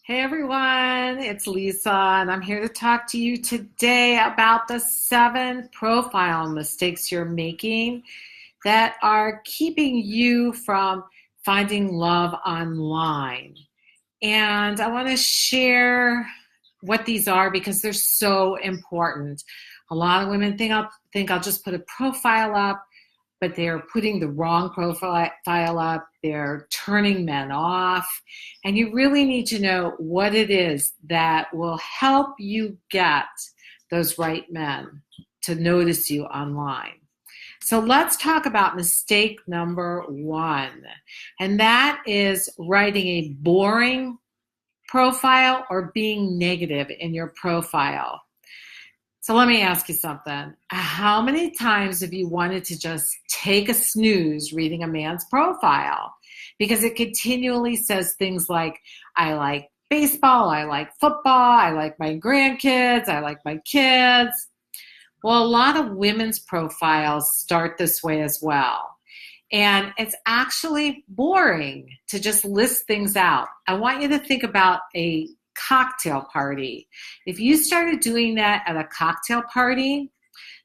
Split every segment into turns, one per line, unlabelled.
Hey everyone, it's Lisa, and I'm here to talk to you today about the 7 profile mistakes you're making that are keeping you from finding love online. And I want to share what these are because they're so important. A lot of women think I'll just put a profile up, but they're putting the wrong profile up. They're turning men off. And you really need to know what it is that will help you get those right men to notice you online. So let's talk about mistake number 1. And that is writing a boring profile or being negative in your profile. So let me ask you something. How many times have you wanted to just take a snooze reading a man's profile? Because it continually says things like, I like baseball, I like football, I like my grandkids, I like my kids. Well, a lot of women's profiles start this way as well. And it's actually boring to just list things out. I want you to think about a cocktail party. If you started doing that at a cocktail party,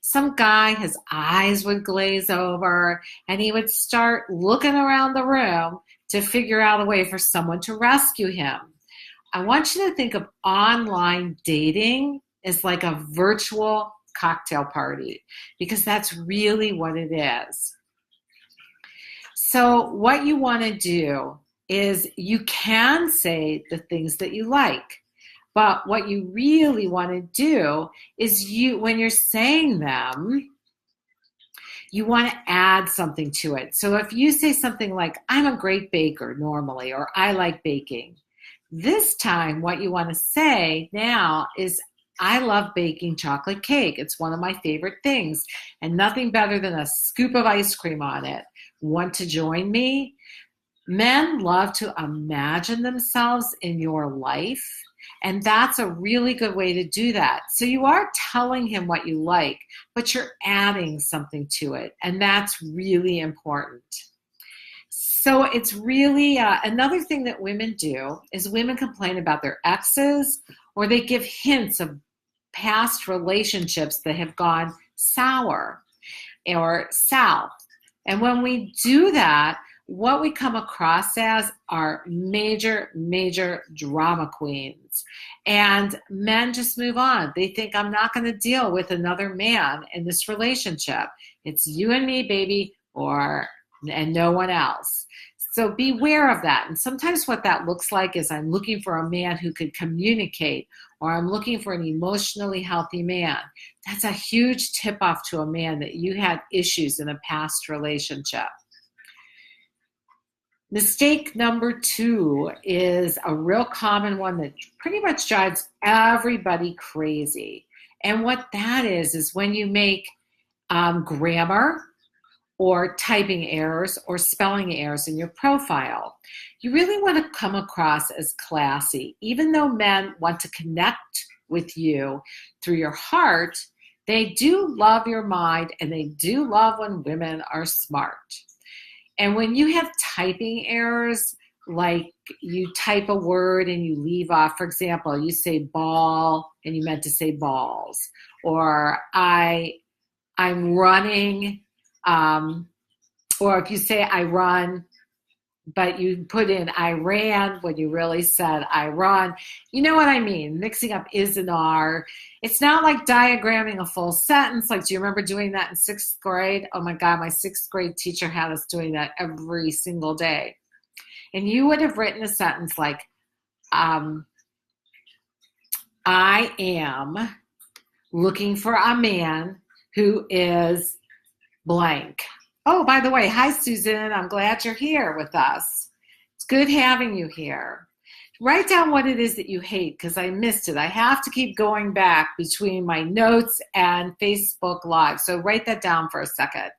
some guy, his eyes would glaze over and he would start looking around the room to figure out a way for someone to rescue him. I want you to think of online dating as like a virtual cocktail party because that's really what it is. So what you want to do is you can say the things that you like. But what you really want to do is when you're saying them, you want to add something to it. So if you say something like, I'm a great baker normally, or I like baking, this time what you want to say now is, I love baking chocolate cake. It's one of my favorite things, and nothing better than a scoop of ice cream on it. Want to join me? Men love to imagine themselves in your life, and that's a really good way to do that. So you are telling him what you like, but you're adding something to it, and that's really important. So it's really another thing that women do is women complain about their exes, or they give hints of past relationships that have gone sour or south. And when we do that, what we come across as are major, major drama queens. And men just move on. They think, I'm not going to deal with another man in this relationship. It's you and me, baby, and no one else. So beware of that. And sometimes what that looks like is I'm looking for a man who could communicate, or I'm looking for an emotionally healthy man. That's a huge tip-off to a man that you had issues in a past relationship. Mistake number 2 is a real common one that pretty much drives everybody crazy. And what that is when you make grammar or typing errors or spelling errors in your profile. You really want to come across as classy. Even though men want to connect with you through your heart, they do love your mind, and they do love when women are smart. And when you have typing errors, like you type a word and you leave off, for example, you say ball and you meant to say balls, or I'm running, or if you say I run, but you put in I ran when you really said I run. You know what I mean? Mixing up is and are. It's not like diagramming a full sentence. Like, do you remember doing that in 6th grade? Oh my God, my 6th grade teacher had us doing that every single day. And you would have written a sentence like, I am looking for a man who is blank. Oh, by the way, hi, Susan. I'm glad you're here with us. It's good having you here. Write down what it is that you hate, because I missed it. I have to keep going back between my notes and Facebook Live. So write that down for a second.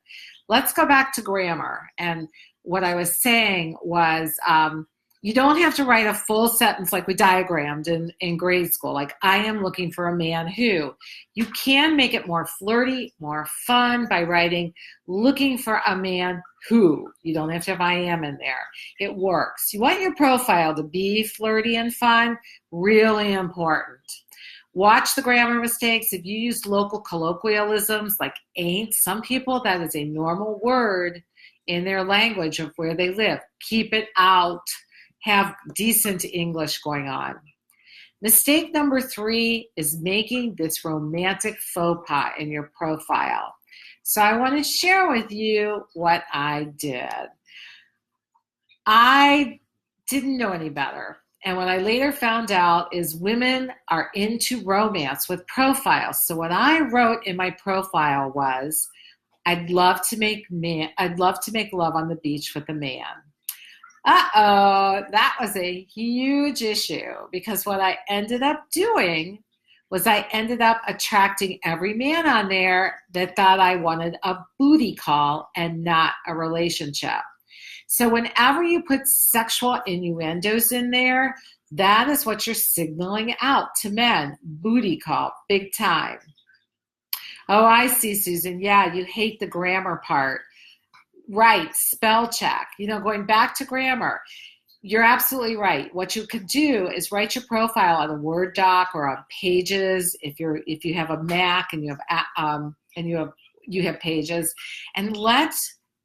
Let's go back to grammar. And what I was saying was You don't have to write a full sentence like we diagrammed in grade school, like I am looking for a man who. You can make it more flirty, more fun by writing looking for a man who. You don't have to have I am in there. It works. You want your profile to be flirty and fun, really important. Watch the grammar mistakes. If you use local colloquialisms like ain't, some people that is a normal word in their language of where they live. Keep it out. Have decent English going on. Mistake number 3 is making this romantic faux pas in your profile. So I want to share with you what I did. I didn't know any better. And what I later found out is women are into romance with profiles. So what I wrote in my profile was, I'd love to make love on the beach with a man. That was a huge issue because what I ended up doing was I ended up attracting every man on there that thought I wanted a booty call and not a relationship. So whenever you put sexual innuendos in there, that is what you're signaling out to men. Booty call, big time. Oh, I see, Susan. Yeah, you hate the grammar part. Right, spell check. Going back to grammar, you're absolutely right. What you could do is write your profile on a Word doc or on Pages. If you have a Mac and you have Pages, and let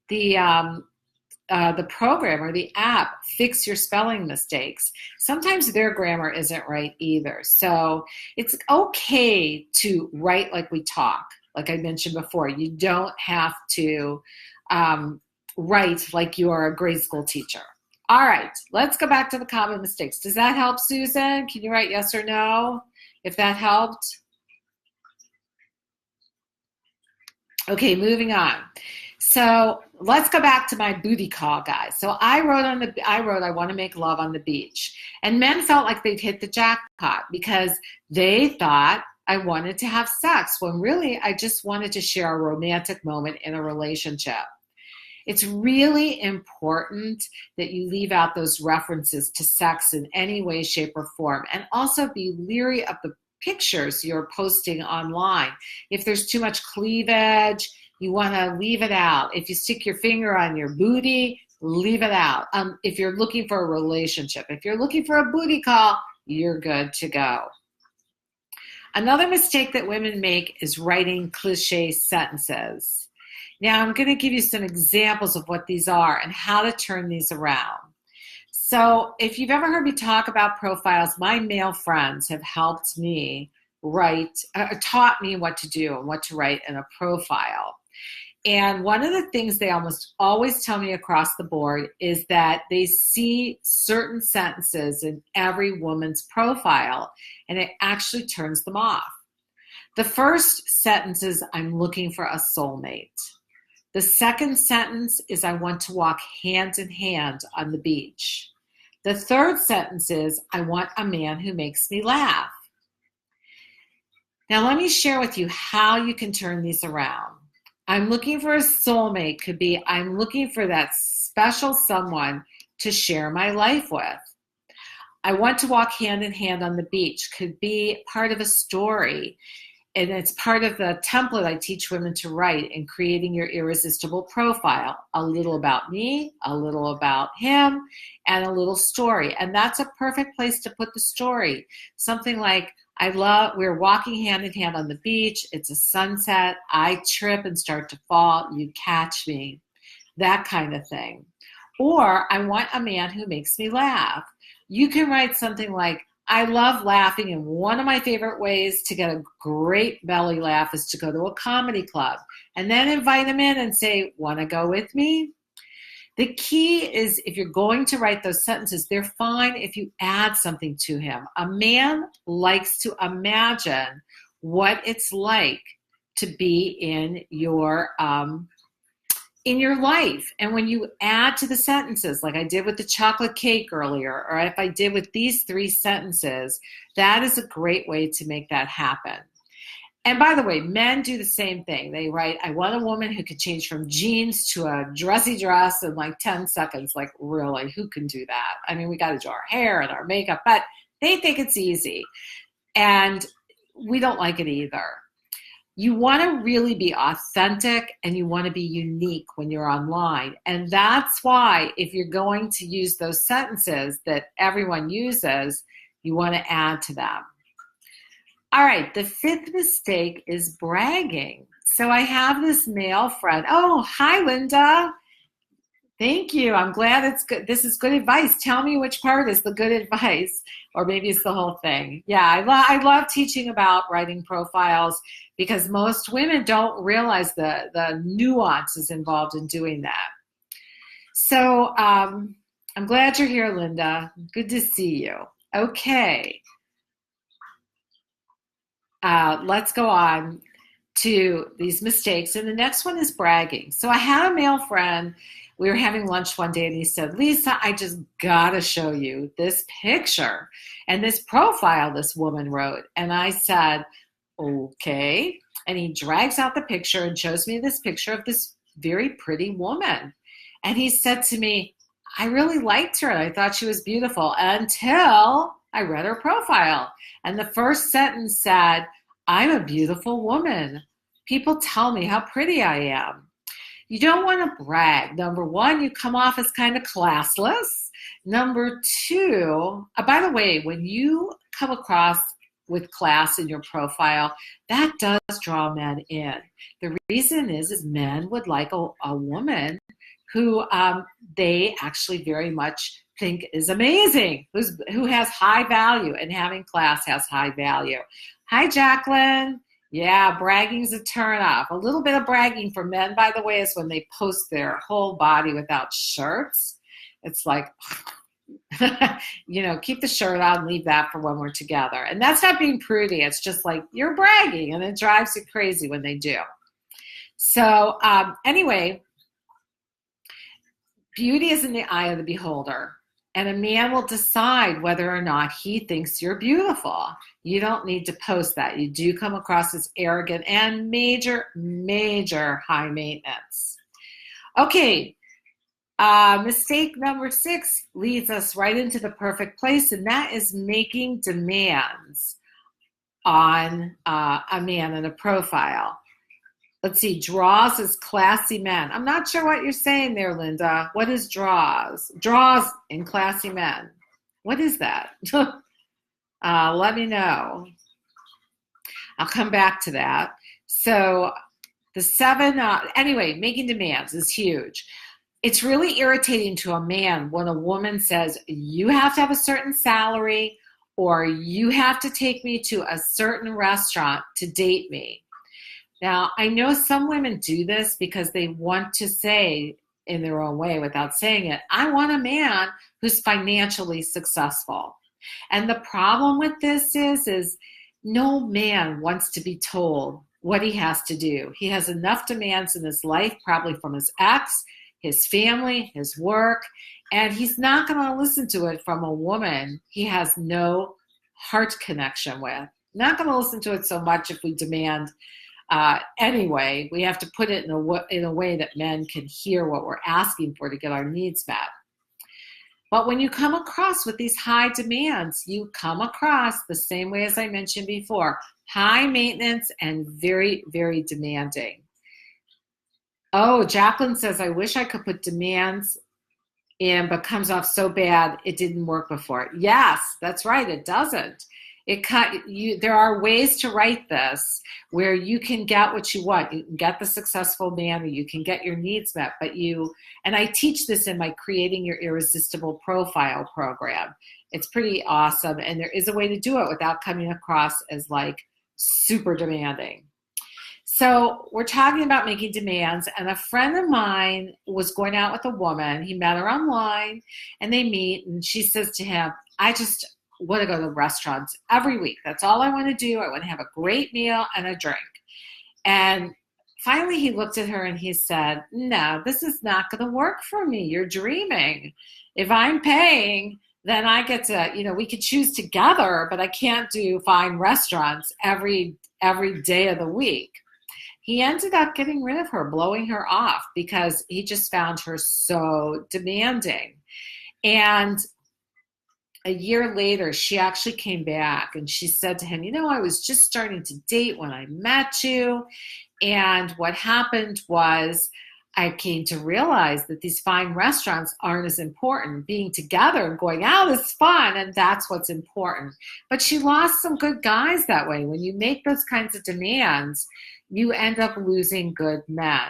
the program or the app fix your spelling mistakes. Sometimes their grammar isn't right either. So it's okay to write like we talk. Like I mentioned before, you don't have to write like you are a grade school teacher. All right, let's go back to the common mistakes. Does that help, Susan? Can you write yes or no if that helped? Okay, moving on. So let's go back to my booty call, guys. So I wrote I want to make love on the beach. And men felt like they'd hit the jackpot because they thought I wanted to have sex when really I just wanted to share a romantic moment in a relationship. It's really important that you leave out those references to sex in any way, shape, or form, and also be leery of the pictures you're posting online. If there's too much cleavage, you want to leave it out. If you stick your finger on your booty, leave it out. If you're looking for a relationship, if you're looking for a booty call, you're good to go. Another mistake that women make is writing cliche sentences. Now, I'm going to give you some examples of what these are and how to turn these around. So if you've ever heard me talk about profiles, my male friends have helped me taught me what to do and what to write in a profile. And one of the things they almost always tell me across the board is that they see certain sentences in every woman's profile, and it actually turns them off. The first sentence is, I'm looking for a soulmate. The second sentence is, I want to walk hand in hand on the beach. The third sentence is, I want a man who makes me laugh. Now let me share with you how you can turn these around. I'm looking for a soulmate could be, I'm looking for that special someone to share my life with. I want to walk hand in hand on the beach could be part of a story. And it's part of the template I teach women to write in creating your irresistible profile. A little about me, a little about him, and a little story. And that's a perfect place to put the story. Something like, we're walking hand in hand on the beach. It's a sunset. I trip and start to fall. You catch me. That kind of thing. Or I want a man who makes me laugh. You can write something like, I love laughing, and one of my favorite ways to get a great belly laugh is to go to a comedy club and then invite him in and say, want to go with me? The key is if you're going to write those sentences, they're fine if you add something to him. A man likes to imagine what it's like to be in your life. And when you add to the sentences, like I did with the chocolate cake earlier, or if I did with these 3 sentences, that is a great way to make that happen. And by the way, men do the same thing. They write, I want a woman who could change from jeans to a dressy dress in like 10 seconds. Like, really, who can do that? I mean, we got to do our hair and our makeup, but they think it's easy. And we don't like it either. You want to really be authentic and you want to be unique when you're online. And that's why if you're going to use those sentences that everyone uses, you want to add to them. All right, the fifth mistake is bragging. So I have this male friend. Oh, hi, Linda. Thank you. I'm glad it's good. This is good advice. Tell me which part is the good advice, or maybe it's the whole thing. Yeah, I love teaching about writing profiles because most women don't realize the nuances involved in doing that. So I'm glad you're here, Linda. Good to see you. Okay. Let's go on to these mistakes. And the next one is bragging. So I had a male friend. We were having lunch one day and he said, Lisa, I just gotta show you this picture and this profile this woman wrote. And I said, okay. And he drags out the picture and shows me this picture of this very pretty woman. And he said to me, I really liked her and I thought she was beautiful until I read her profile. And the first sentence said, I'm a beautiful woman. People tell me how pretty I am. You don't want to brag. Number one, you come off as kind of classless. Number two, by the way, when you come across with class in your profile, that does draw men in. The reason is men would like a woman who they actually very much think is amazing, who has high value, and having class has high value. Hi, Jacqueline. Yeah, bragging's a turnoff. A little bit of bragging for men, by the way, is when they post their whole body without shirts. It's like, keep the shirt on, leave that for when we're together. And that's not being prudy. It's just like you're bragging, and it drives you crazy when they do. So anyway, beauty is in the eye of the beholder. And a man will decide whether or not he thinks you're beautiful. You don't need to post that. You do come across as arrogant and major, major high maintenance. Okay, mistake number 6 leads us right into the perfect place, and that is making demands on a man in a profile. Let's see, draws as classy men. I'm not sure what you're saying there, Linda. What is draws? Draws in classy men. What is that? Let me know. I'll come back to that. So the 7, anyway, making demands is huge. It's really irritating to a man when a woman says, you have to have a certain salary or you have to take me to a certain restaurant to date me. Now, I know some women do this because they want to say in their own way without saying it, I want a man who's financially successful. And the problem with this is no man wants to be told what he has to do. He has enough demands in his life, probably from his ex, his family, his work, and he's not going to listen to it from a woman he has no heart connection with. Not going to listen to it so much if we demand anyway. We have to put it in a way that men can hear what we're asking for to get our needs met. But when you come across with these high demands, you come across the same way as I mentioned before, high maintenance and very, very demanding. Oh, Jacqueline says, I wish I could put demands in, but comes off so bad it didn't work before. Yes, that's right, it doesn't. There are ways to write this where you can get what you want. You can get the successful man, or you can get your needs met. And I teach this in my Creating Your Irresistible Profile program. It's pretty awesome, and there is a way to do it without coming across as like super demanding. So we're talking about making demands, and a friend of mine was going out with a woman. He met her online, and they meet, and she says to him, I just want to go to restaurants every week. That's all I want to do. I want to have a great meal and a drink. And finally he looked at her and he said, no, this is not going to work for me. You're dreaming. If I'm paying, then I get to, we could choose together, but I can't do fine restaurants every every day of the week. He ended up getting rid of her, blowing her off, because he just found her so demanding. And a year later, she actually came back and she said to him, I was just starting to date when I met you. And what happened was I came to realize that these fine restaurants aren't as important. Being together and going out is fun, and that's what's important. But she lost some good guys that way. When you make those kinds of demands, you end up losing good men.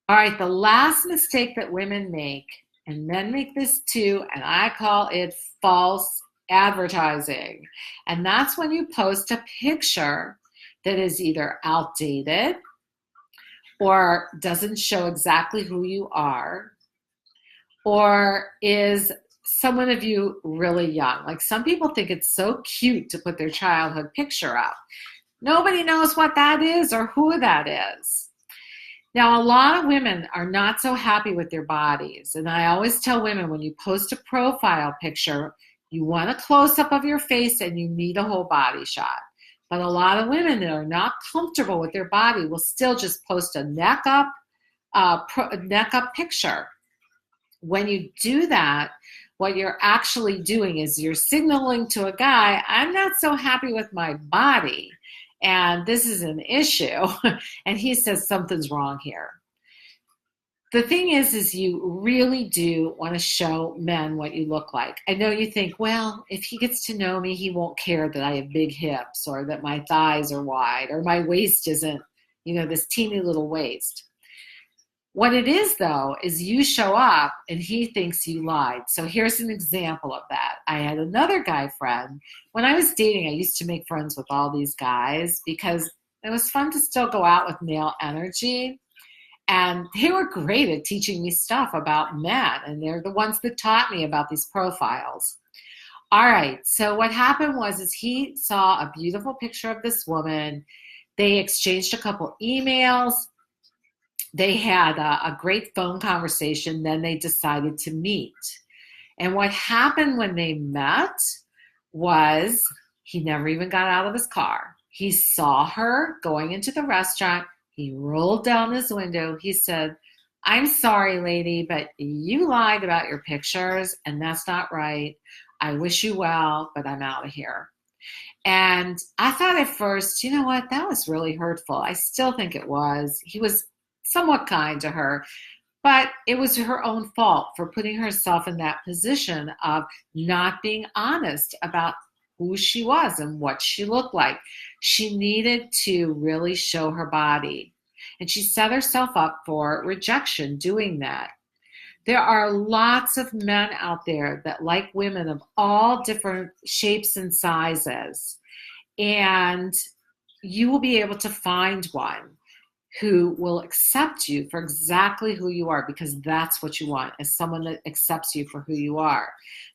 All right, the last mistake that women make, and men make this too, and I call it false advertising. And that's when you post a picture that is either outdated or doesn't show exactly who you are, or is someone of you really young. Like, some people think it's so cute to put their childhood picture up. Nobody knows what that is or who that is. Now, a lot of women are not so happy with their bodies. And I always tell women, when you post a profile picture, you want a close-up of your face and you need a whole body shot. But a lot of women that are not comfortable with their body will still just post a neck up picture. When you do that, what you're actually doing is you're signaling to a guy, I'm not so happy with my body, and this is an issue. And he says something's wrong here. The thing is you really do want to show men what you look like. I know you think, well, if he gets to know me, he won't care that I have big hips or that my thighs are wide or my waist isn't, this teeny little waist. What it is, though, is you show up and he thinks you lied. So here's an example of that. I had another guy friend. When I was dating, I used to make friends with all these guys because it was fun to still go out with male energy. And they were great at teaching me stuff about men, and they're the ones that taught me about these profiles. All right, so what happened was he saw a beautiful picture of this woman. They exchanged a couple emails. They had a great phone conversation. Then they decided to meet. And what happened when they met was he never even got out of his car. He saw her going into the restaurant. He rolled down his window. He said, I'm sorry, lady, but you lied about your pictures, and that's not right. I wish you well, but I'm out of here. And I thought at first, you know what, that was really hurtful. I still think it was. He was somewhat kind to her, but it was her own fault for putting herself in that position of not being honest about who she was and what she looked like. She needed to really show her body. And she set herself up for rejection doing that. There are lots of men out there that like women of all different shapes and sizes. And you will be able to find one who will accept you for exactly who you are, because that's what you want, is someone that accepts you for who you are.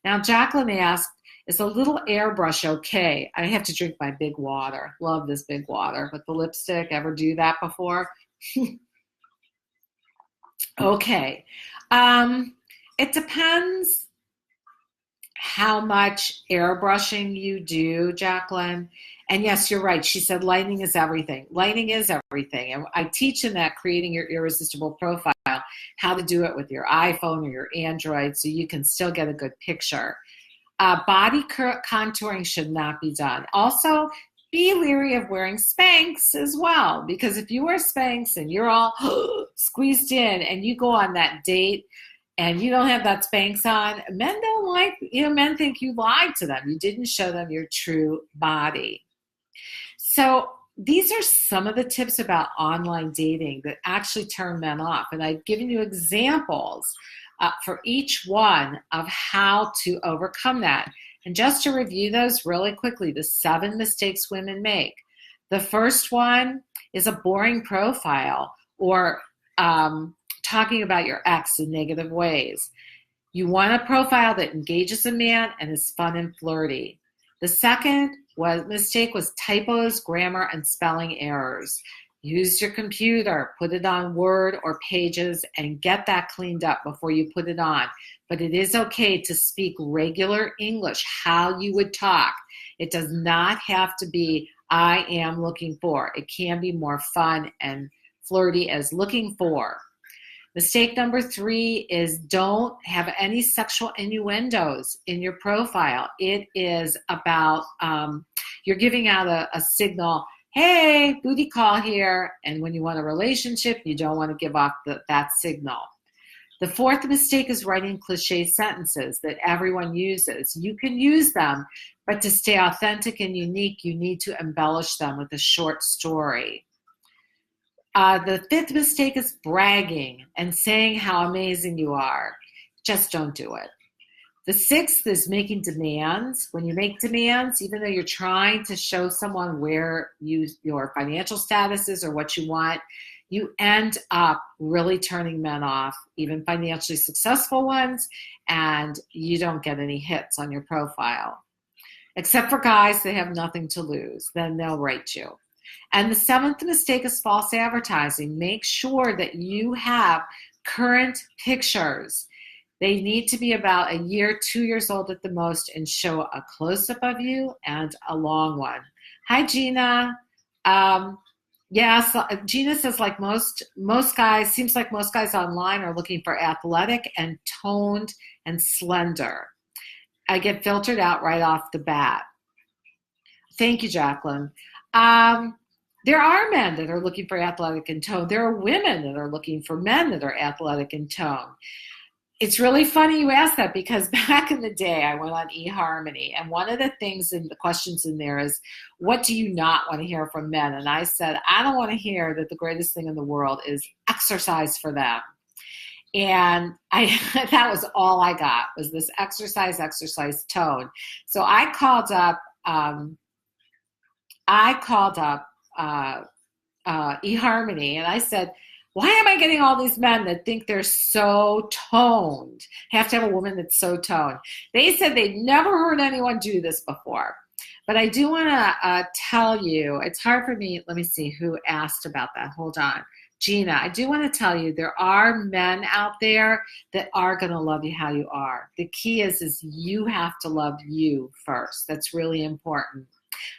Now, Jacqueline asked, is a little airbrush okay? I have to drink my big water. Love this big water. With the lipstick, ever do that before? Okay. It depends how much airbrushing you do, Jacqueline. And yes, you're right. She said lighting is everything. Lighting is everything. And I teach in that Creating Your Irresistible Profile how to do it with your iPhone or your Android so you can still get a good picture. Body contouring should not be done. Also, be leery of wearing Spanx as well, because if you wear Spanx and you're all squeezed in and you go on that date and you don't have that Spanx on, men don't like, men think you lied to them. You didn't show them your true body. So these are some of the tips about online dating that actually turn men off. And I've given you examples for each one of how to overcome that. And just to review those really quickly, the 7 mistakes women make. The first one is a boring profile or talking about your ex in negative ways. You want a profile that engages a man and is fun and flirty. The second mistake was typos, grammar, and spelling errors. Use your computer, put it on Word or Pages, and get that cleaned up before you put it on. But it is okay to speak regular English, how you would talk. It does not have to be I am looking for. It can be more fun and flirty as looking for. Mistake number 3 is don't have any sexual innuendos in your profile. It is about, you're giving out a signal, hey, booty call here. And when you want a relationship, you don't want to give off that signal. The 4th mistake is writing cliche sentences that everyone uses. You can use them, but to stay authentic and unique, you need to embellish them with a short story. The 5th mistake is bragging and saying how amazing you are. Just don't do it. The 6th is making demands. When you make demands, even though you're trying to show someone where your financial status is or what you want, you end up really turning men off, even financially successful ones, and you don't get any hits on your profile. Except for guys, they have nothing to lose. Then they'll rate you. And the 7th mistake is false advertising. Make sure that you have current pictures. They need to be about a year, 2 years old at the most, and show a close-up of you and a long one. Hi, Gina. So Gina says, like most guys, seems like most guys online are looking for athletic and toned and slender. I get filtered out right off the bat. Thank you, Jacqueline. There are men that are looking for athletic and toned. There are women that are looking for men that are athletic and toned. It's really funny you asked that because back in the day, I went on eHarmony, and one of the things in the questions in there is, what do you not want to hear from men? And I said, I don't want to hear that the greatest thing in the world is exercise for them. And that was all I got, was this exercise tone. So I called up eHarmony, and I said, why am I getting all these men that think they're so toned? Have to have a woman that's so toned. They said they'd never heard anyone do this before. But I do want to tell you, it's hard for me. Let me see who asked about that. Hold on. Gina, I do want to tell you, there are men out there that are going to love you how you are. The key is you have to love you first. That's really important.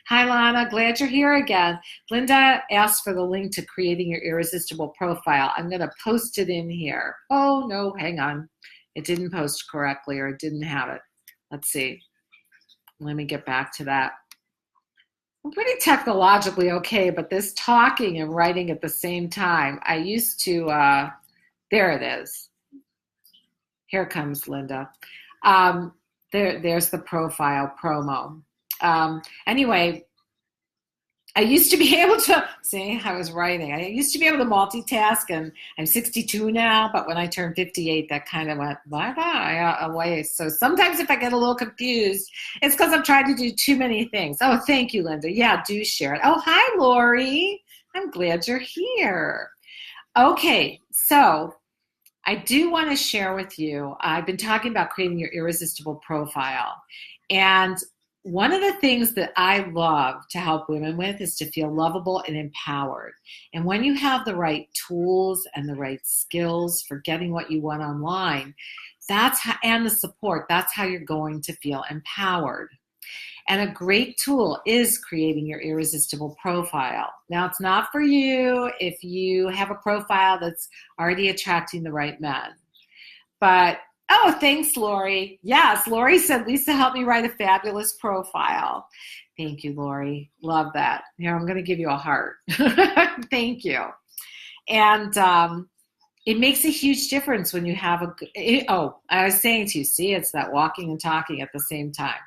Hi, Lana. Glad you're here again. Linda asked for the link to creating your irresistible profile. I'm going to post it in here. Oh, no, hang on. It didn't post correctly, or it didn't have it. Let's see. Let me get back to that. I'm pretty technologically okay, but this talking and writing at the same time, I used to, there it is. Here comes Linda. There's the profile promo. Anyway, I used to be able to, see, I was writing. I used to be able to multitask, and I'm 62 now, but when I turned 58, that kind of went bye-bye away. So sometimes if I get a little confused, it's because I'm trying to do too many things. Oh, thank you, Linda. Yeah, do share it. Oh, hi, Lori. I'm glad you're here. Okay, so I do want to share with you, I've been talking about creating your irresistible profile. And one of the things that I love to help women with is to feel lovable and empowered. And when you have the right tools and the right skills for getting what you want online, and the support, that's how you're going to feel empowered. And a great tool is creating your irresistible profile. Now, it's not for you if you have a profile that's already attracting the right men. But oh, thanks, Lori. Yes, Lori said, Lisa, help me write a fabulous profile. Thank you, Lori. Love that. Here, I'm going to give you a heart. Thank you. And it makes a huge difference when you have I was saying to you, see, it's that walking and talking at the same time.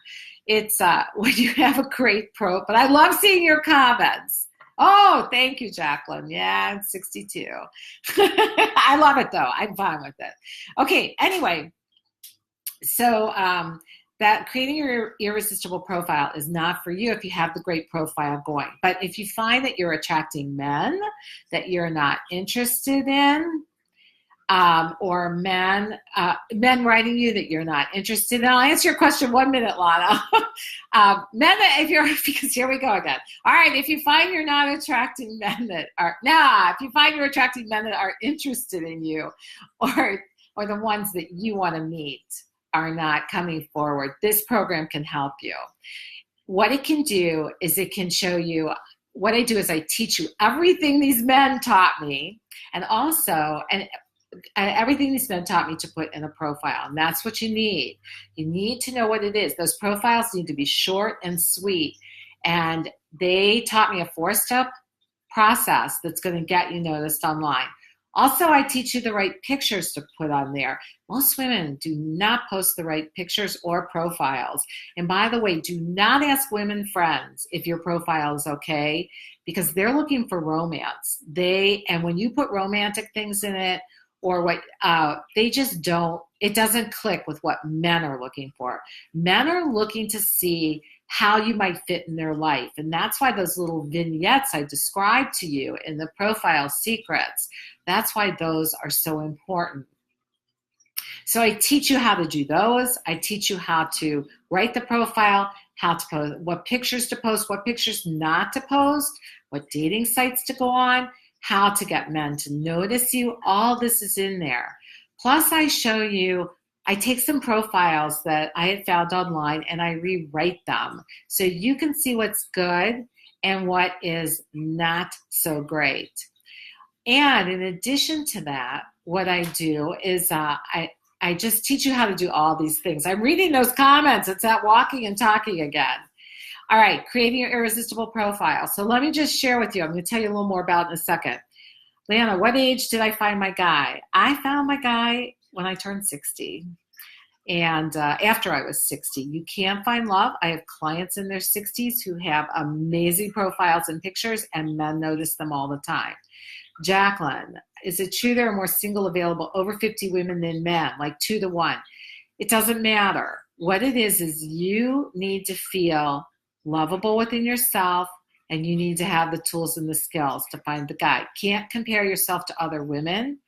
It's when you have a great but I love seeing your comments. Oh, thank you, Jacqueline. Yeah, I'm 62. I love it, though. I'm fine with it. Okay, anyway, so that creating your irresistible profile is not for you if you have the great profile going. But if you find that you're attracting men that you're not interested in, or men writing you that you're not interested in. I'll answer your question 1 minute, Lana. Because here we go again. All right, if you find you're not attracting men that are, if you find you're attracting men that are interested in you, or the ones that you want to meet are not coming forward, this program can help you. what it can do is it can show you, what I do is I teach you everything these men taught me, and also, and everything these men taught me to put in a profile. And that's what you need. You need to know what it is. Those profiles need to be short and sweet. And they taught me a 4-step process that's going to get you noticed online. Also, I teach you the right pictures to put on there. Most women do not post the right pictures or profiles. And by the way, do not ask women friends if your profile is okay, because they're looking for romance. And when you put romantic things in it, or what, they just don't, it doesn't click with what men are looking for. Men are looking to see how you might fit in their life. And that's why those little vignettes I described to you in the profile secrets, that's why those are so important. So I teach you how to do those. I teach you how to write the profile, how to post, what pictures to post, what pictures not to post, what dating sites to go on, how to get men to notice you. All this is in there. Plus I show you, I take some profiles that I had found online and I rewrite them so you can see what's good and what is not so great. And in addition to that, what I do is I just teach you how to do all these things. I'm reading those comments. It's that walking and talking again. All right, creating your irresistible profile. So let me just share with you. I'm going to tell you a little more about it in a second. Leanna, what age did I find my guy? I found my guy when I turned 60. And after I was 60. You can find love. I have clients in their 60s who have amazing profiles and pictures, and men notice them all the time. Jacqueline, is it true there are more single available over 50 women than men, like 2 to 1? It doesn't matter. What it is you need to feel lovable within yourself, and you need to have the tools and the skills to find the guy. Can't compare yourself to other women.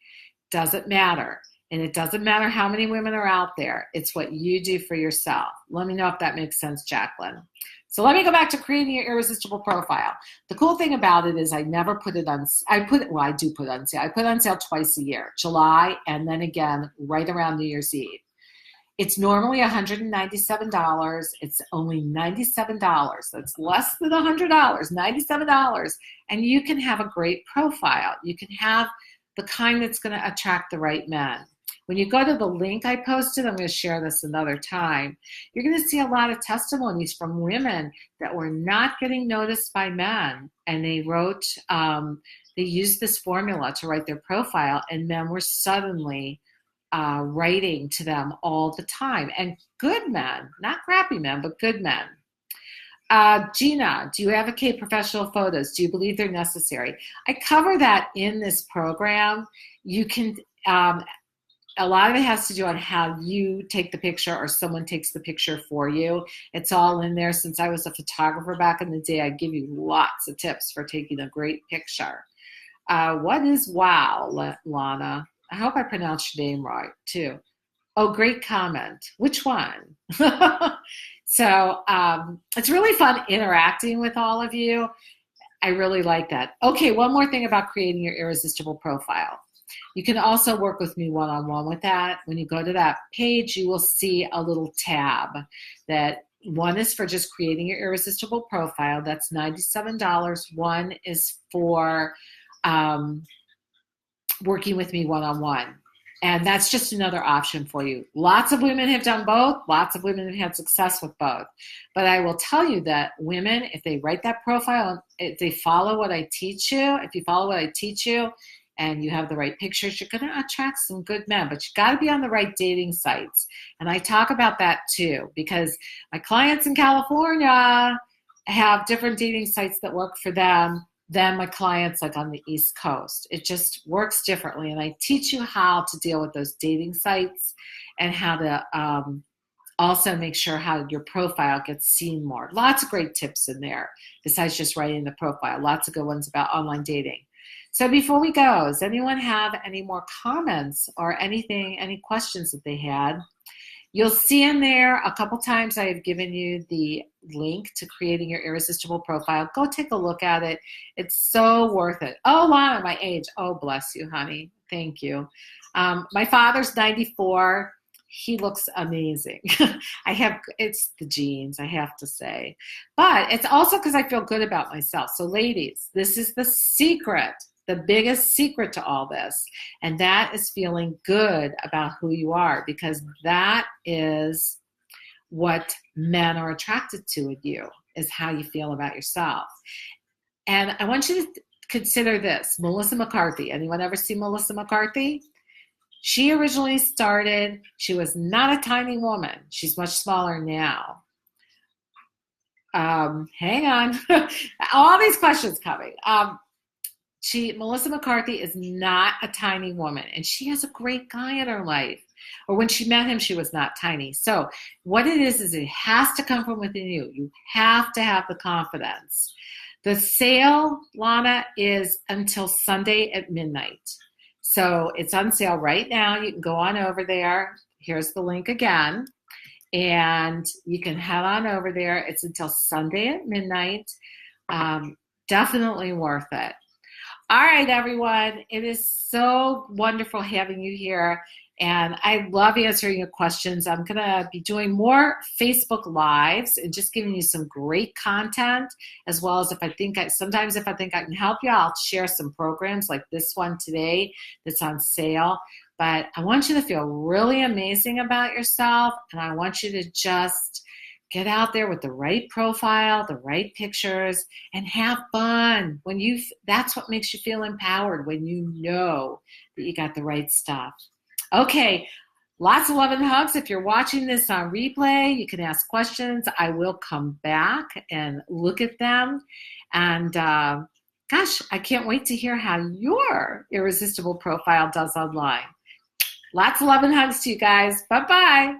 Doesn't matter. And it doesn't matter how many women are out there. It's what you do for yourself. Let me know if that makes sense, Jacqueline. So let me go back to creating your irresistible profile. The cool thing about it is I never put it on, I do put it on sale. I put it on sale twice a year, July and then again right around New Year's Eve. It's normally $197. It's only $97. That's less than $100, $97. And you can have a great profile. You can have the kind that's going to attract the right men. When you go to the link I posted, I'm going to share this another time, you're going to see a lot of testimonies from women that were not getting noticed by men. And they they used this formula to write their profile, and men were suddenly writing to them all the time. And good men, not crappy men, but good men. Gina, do you advocate professional photos? Do you believe they're necessary? I cover that in this program. You can, a lot of it has to do on how you take the picture or someone takes the picture for you. It's all in there. Since I was a photographer back in the day, I give you lots of tips for taking a great picture. What is wow, Lana? I hope I pronounced your name right, too. Oh, great comment. Which one? So it's really fun interacting with all of you. I really like that. Okay, one more thing about creating your irresistible profile. You can also work with me one-on-one with that. When you go to that page, you will see a little tab that one is for just creating your irresistible profile. That's $97. One is for working with me one-on-one. And that's just another option for you. Lots of women have done both. Lots of women have had success with both. But I will tell you that women, if they write that profile, if they follow what I teach you, if you follow what I teach you and you have the right pictures, you're going to attract some good men. But you got to be on the right dating sites. And I talk about that too, because my clients in California have different dating sites that work for them than my clients like on the East Coast. It just works differently. And I teach you how to deal with those dating sites and how to also make sure how your profile gets seen more. Lots of great tips in there besides just writing the profile. Lots of good ones about online dating. So before we go, does anyone have any more comments or anything, any questions that they had? You'll see in there a couple times I have given you the link to creating your irresistible profile. Go take a look at it. It's so worth it. Oh, Lana, my age. Oh, bless you, honey. Thank you. My father's 94. he looks amazing. It's the genes, I have to say. But it's also because I feel good about myself. So ladies, this is the secret, the biggest secret to all this. And that is feeling good about who you are, because that is what men are attracted to in you, is how you feel about yourself. And I want you to consider this. Melissa McCarthy. Anyone ever see Melissa McCarthy? She originally started, she was not a tiny woman. She's much smaller now. Hang on. All these questions coming. Melissa McCarthy is not a tiny woman, and she has a great guy in her life. Or when she met him, she was not tiny. So what it is it has to come from within you. You have to have the confidence. The sale, Lana, is until Sunday at midnight. So it's on sale right now. You can go on over there. Here's the link again. And you can head on over there. It's until Sunday at midnight. Definitely worth it. All right, everyone. It is so wonderful having you here. And I love answering your questions. I'm going to be doing more Facebook Lives and just giving you some great content, as well as sometimes if I think I can help you, I'll share some programs like this one today that's on sale. But I want you to feel really amazing about yourself, and I want you to just get out there with the right profile, the right pictures, and have fun. That's what makes you feel empowered, when you know that you got the right stuff. Okay, lots of love and hugs. If you're watching this on replay, you can ask questions. I will come back and look at them. And gosh, I can't wait to hear how your irresistible profile does online. Lots of love and hugs to you guys. Bye-bye.